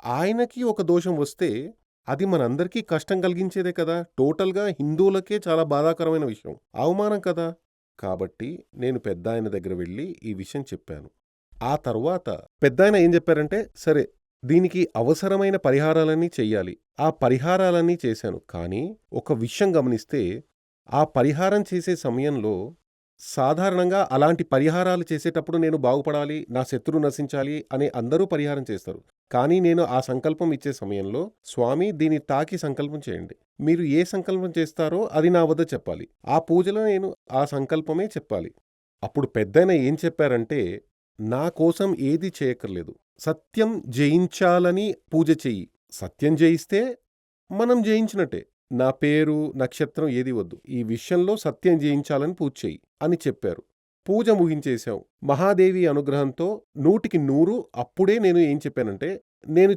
ఆయనకి ఒక దోషం వస్తే, అది మనందరికీ కష్టం కలిగించేదే కదా! టోటల్‌గా హిందువులకే చాలా బాధాకరమైన విషయం. అవమానం కదా! కాబట్టి నేను పెద్దాయన దగ్గర వెళ్లి ఈ విషయం చెప్పాను. ఆ తరువాత పెద్దాయన ఏం జెప్పారంటే, సరే దీనికి అవసరమైన పరిహారాలన్నీ చెయ్యాలి. ఆ పరిహారాలన్నీ చేశాను. కానీ ఒక విషయం గమనిస్తే, ఆ పరిహారం చేసే సమయంలో సాధారణంగా అలాంటి పరిహారాలు చేసేటప్పుడు నేను బాగుపడాలి, నా శత్రువు నశించాలి అని అందరూ పరిహారం చేస్తారు. కానీ నేను ఆ సంకల్పం ఇచ్చే సమయంలో, స్వామి దీన్ని తాకి సంకల్పం చేయండి. మీరు ఏ సంకల్పం చేస్తారో అది నా వద్ద చెప్పాలి. ఆ పూజలో నేను ఆ సంకల్పమే చెప్పాలి. అప్పుడు పెద్దాయన ఏం చెప్పారంటే, నా కోసం ఏది చేయక్కర్లేదు. సత్యం జయించాలని పూజ చెయ్యి. సత్యం జయిస్తే మనం జయించినట్టే. నా పేరు, నక్షత్రం ఏది వద్దు. ఈ విషయంలో సత్యం జయించాలని పూజ చెయ్యి అని చెప్పారు. పూజ ముగించేశాం. మహాదేవి అనుగ్రహంతో 100కి 100 అప్పుడే నేను ఏం చెప్పానంటే, నేను